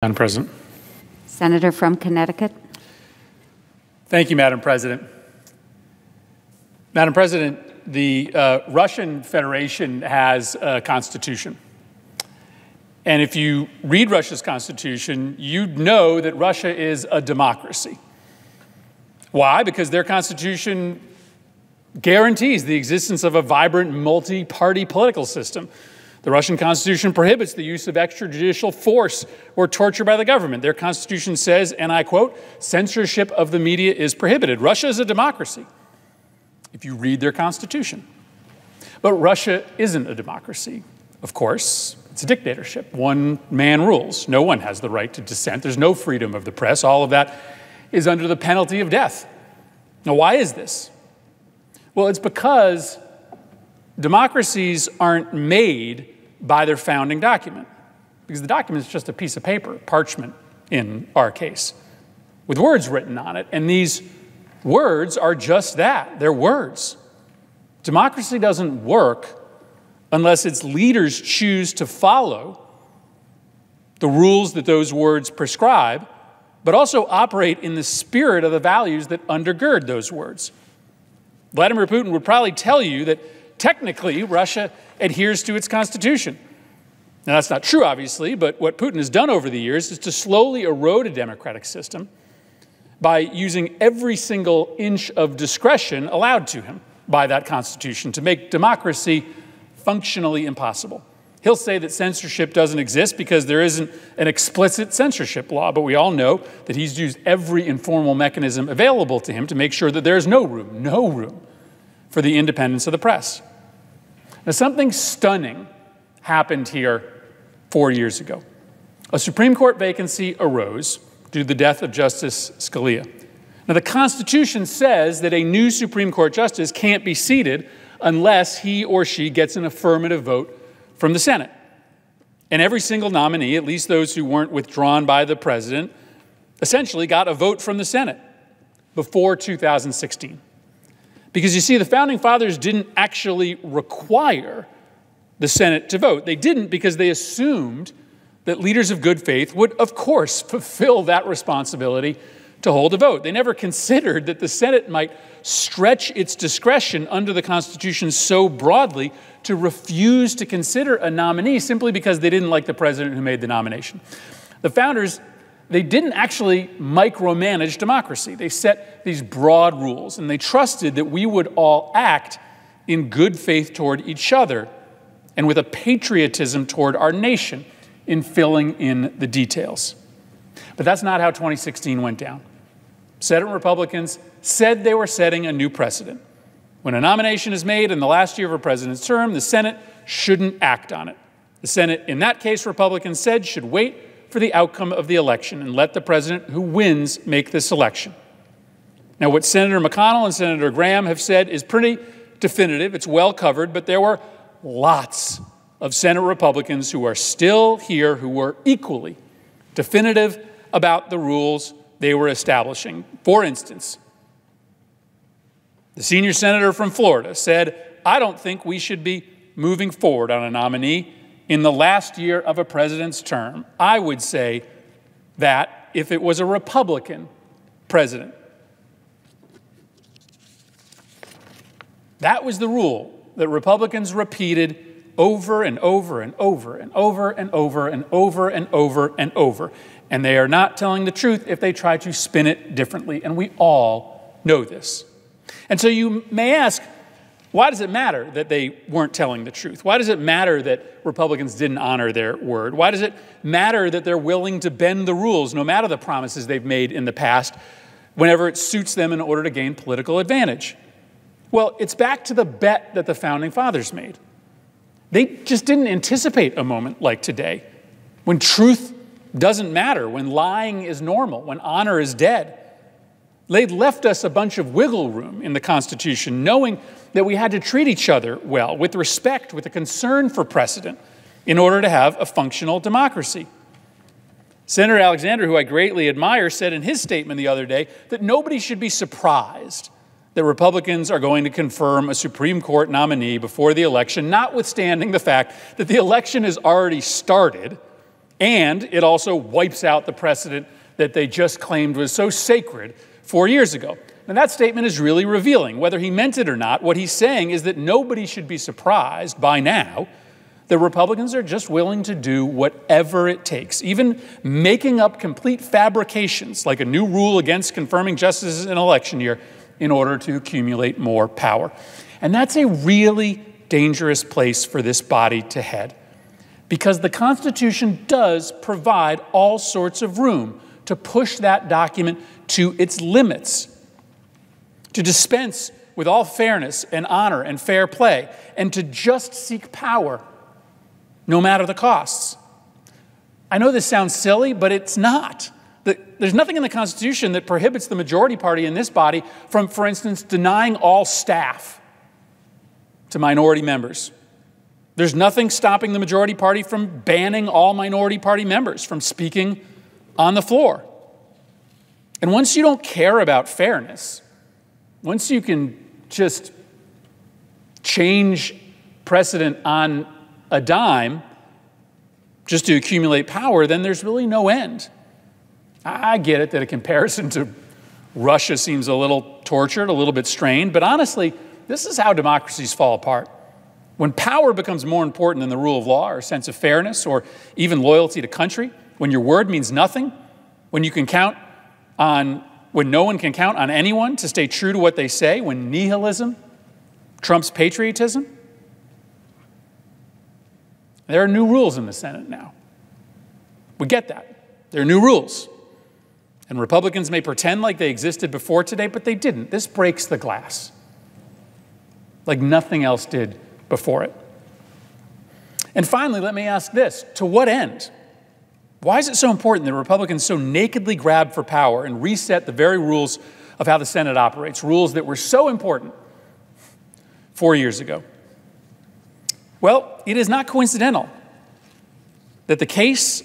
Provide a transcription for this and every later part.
Madam President. Senator from Connecticut. Thank you, Madam President. Madam President, the Russian Federation has a constitution. And if you read Russia's constitution, you'd know that Russia is a democracy. Why? Because their constitution guarantees the existence of a vibrant multi-party political system. The Russian constitution prohibits the use of extrajudicial force or torture by the government. Their constitution says, and I quote, censorship of the media is prohibited. Russia is a democracy, if you read their constitution. But Russia isn't a democracy, of course. It's a dictatorship. One man rules. No one has the right to dissent. There's no freedom of the press. All of that is under the penalty of death. Now, why is this? Well, it's because democracies aren't made by their founding document, because the document is just a piece of paper, parchment in our case, with words written on it. And these words are just that. They're words. Democracy doesn't work unless its leaders choose to follow the rules that those words prescribe, but also operate in the spirit of the values that undergird those words. Vladimir Putin would probably tell you that technically, Russia adheres to its constitution. Now, that's not true, obviously, but what Putin has done over the years is to slowly erode a democratic system by using every single inch of discretion allowed to him by that constitution to make democracy functionally impossible. He'll say that censorship doesn't exist because there isn't an explicit censorship law, but we all know that he's used every informal mechanism available to him to make sure that there is no room for the independence of the press. Now, something stunning happened here 4 years ago. A Supreme Court vacancy arose due to the death of Justice Scalia. Now, the Constitution says that a new Supreme Court justice can't be seated unless he or she gets an affirmative vote from the Senate. And every single nominee, at least those who weren't withdrawn by the president, essentially got a vote from the Senate before 2016. Because you see, the Founding Fathers didn't actually require the Senate to vote. They didn't because they assumed that leaders of good faith would, of course, fulfill that responsibility to hold a vote. They never considered that the Senate might stretch its discretion under the Constitution so broadly to refuse to consider a nominee simply because they didn't like the president who made the nomination. The founders, they didn't actually micromanage democracy. They set these broad rules, and they trusted that we would all act in good faith toward each other and with a patriotism toward our nation in filling in the details. But that's not how 2016 went down. Senate Republicans said they were setting a new precedent. When a nomination is made in the last year of a president's term, the Senate shouldn't act on it. The Senate, in that case, Republicans said, should wait for the outcome of the election and let the president who wins make the selection. Now, what Senator McConnell and Senator Graham have said is pretty definitive. It's well covered, but there were lots of Senate Republicans who are still here who were equally definitive about the rules they were establishing. For instance, the senior senator from Florida said, I don't think we should be moving forward on a nominee in the last year of a president's term. I would say that if it was a Republican president. That was the rule that Republicans repeated over and over and over and over and over and over and over and over. And they are not telling the truth if they try to spin it differently. And we all know this. And so you may ask, why does it matter that they weren't telling the truth? Why does it matter that Republicans didn't honor their word? Why does it matter that they're willing to bend the rules, no matter the promises they've made in the past, whenever it suits them in order to gain political advantage? Well, it's back to the bet that the Founding Fathers made. They just didn't anticipate a moment like today, when truth doesn't matter, when lying is normal, when honor is dead. They'd left us a bunch of wiggle room in the Constitution, knowing that we had to treat each other well, with respect, with a concern for precedent, in order to have a functional democracy. Senator Alexander, who I greatly admire, said in his statement the other day that nobody should be surprised that Republicans are going to confirm a Supreme Court nominee before the election, notwithstanding the fact that the election has already started And it also wipes out the precedent that they just claimed was so sacred 4 years ago. Now, that statement is really revealing. Whether he meant it or not, what he's saying is that nobody should be surprised by now that Republicans are just willing to do whatever it takes, even making up complete fabrications like a new rule against confirming justices in an election year in order to accumulate more power. And that's a really dangerous place for this body to head, because the Constitution does provide all sorts of room to push that document to its limits, to dispense with all fairness and honor and fair play, and to just seek power, no matter the costs. I know this sounds silly, but it's not. There's nothing in the Constitution that prohibits the majority party in this body from, for instance, denying all staff to minority members. There's nothing stopping the majority party from banning all minority party members from speaking on the floor. And once you don't care about fairness, once you can just change precedent on a dime just to accumulate power, then there's really no end. I get it that a comparison to Russia seems a little tortured, a little bit strained, but honestly, this is how democracies fall apart. When power becomes more important than the rule of law or a sense of fairness or even loyalty to country, when your word means nothing, when no one can count on anyone to stay true to what they say, when nihilism trumps patriotism, there are new rules in the Senate now. We get that. There are new rules. And Republicans may pretend like they existed before today, but they didn't. This breaks the glass like nothing else did before it. And finally, let me ask this: to what end? Why is it so important that Republicans so nakedly grab for power and reset the very rules of how the Senate operates, rules that were so important 4 years ago? Well, it is not coincidental that the case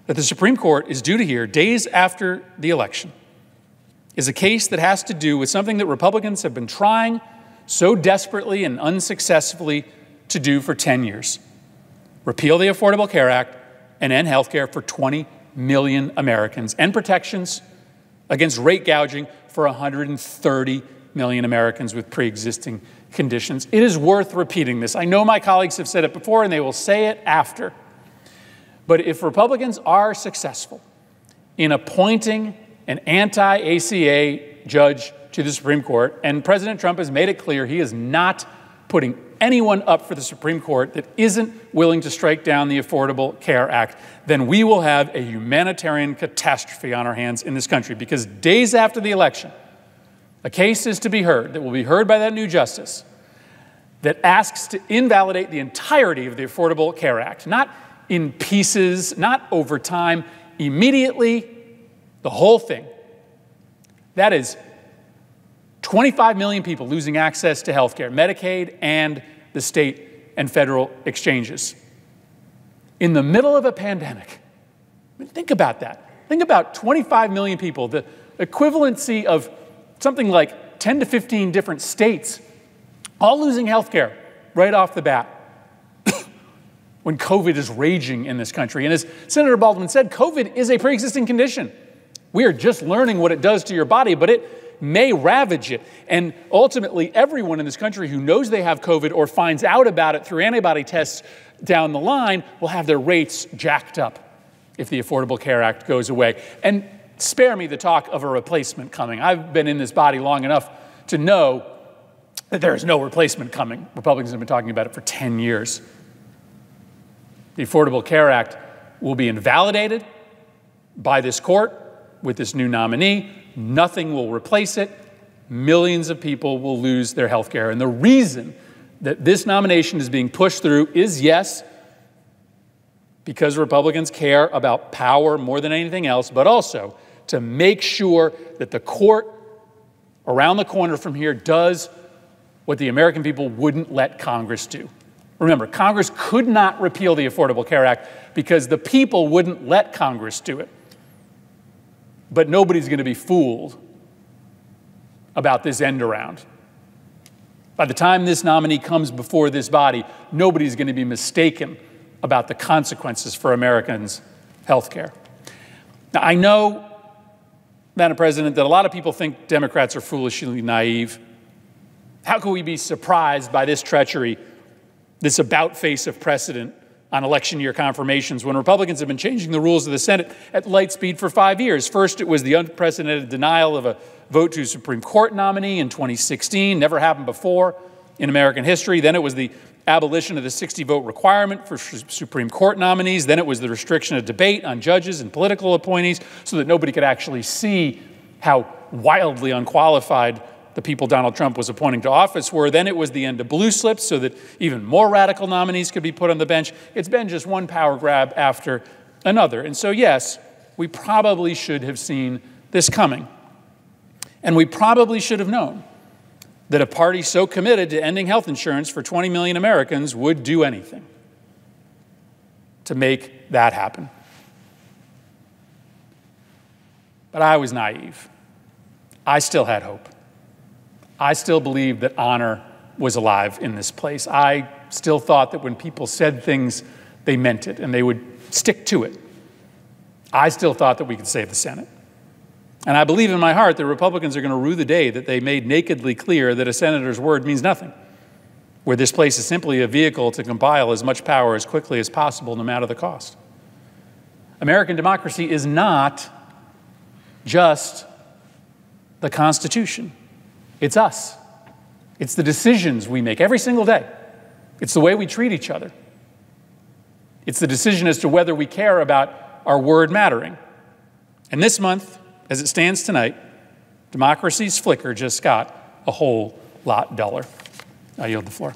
that the Supreme Court is due to hear days after the election is a case that has to do with something that Republicans have been trying so desperately and unsuccessfully to do for 10 years: repeal the Affordable Care Act and end health care for 20 million Americans, and protections against rate gouging for 130 million Americans with pre-existing conditions. It is worth repeating this. I know my colleagues have said it before, and they will say it after. But if Republicans are successful in appointing an anti-ACA judge to the Supreme Court, and President Trump has made it clear he is not putting anyone up for the Supreme Court that isn't willing to strike down the Affordable Care Act, then we will have a humanitarian catastrophe on our hands in this country, because days after the election, a case is to be heard that will be heard by that new justice that asks to invalidate the entirety of the Affordable Care Act, not in pieces, not over time, immediately, the whole thing. That is 25 million people losing access to health care, Medicaid and the state and federal exchanges. In the middle of a pandemic. I mean, think about that. Think about 25 million people, the equivalency of something like 10 to 15 different states, all losing health care right off the bat when COVID is raging in this country. And as Senator Baldwin said, COVID is a pre-existing condition. We are just learning what it does to your body, but it may ravage it. And ultimately, everyone in this country who knows they have COVID or finds out about it through antibody tests down the line will have their rates jacked up if the Affordable Care Act goes away. And spare me the talk of a replacement coming. I've been in this body long enough to know that there is no replacement coming. Republicans have been talking about it for 10 years. The Affordable Care Act will be invalidated by this court with this new nominee. Nothing will replace it. Millions of people will lose their health care. And the reason that this nomination is being pushed through is, yes, because Republicans care about power more than anything else, but also to make sure that the court around the corner from here does what the American people wouldn't let Congress do. Remember, Congress could not repeal the Affordable Care Act because the people wouldn't let Congress do it. But nobody's going to be fooled about this end around. By the time this nominee comes before this body, nobody's going to be mistaken about the consequences for Americans health care. Now, I know, Madam President, that a lot of people think Democrats are foolishly naive. How can we be surprised by this treachery, this about-face of precedent on election year confirmations when Republicans have been changing the rules of the Senate at light speed for 5 years? First, it was the unprecedented denial of a vote to a Supreme Court nominee in 2016, never happened before in American history. Then it was the abolition of the 60-vote requirement for Supreme Court nominees. Then it was the restriction of debate on judges and political appointees so that nobody could actually see how wildly unqualified the people Donald Trump was appointing to office were. Then it was the end of blue slips so that even more radical nominees could be put on the bench. It's been just one power grab after another. And so, yes, we probably should have seen this coming. And we probably should have known that a party so committed to ending health insurance for 20 million Americans would do anything to make that happen. But I was naive. I still had hope. I still believed that honor was alive in this place. I still thought that when people said things, they meant it, and they would stick to it. I still thought that we could save the Senate. And I believe in my heart that Republicans are going to rue the day that they made nakedly clear that a senator's word means nothing, where this place is simply a vehicle to compile as much power as quickly as possible, no matter the cost. American democracy is not just the Constitution. It's us. It's the decisions we make every single day. It's the way we treat each other. It's the decision as to whether we care about our word mattering. And this month, as it stands tonight, democracy's flicker just got a whole lot duller. I yield the floor.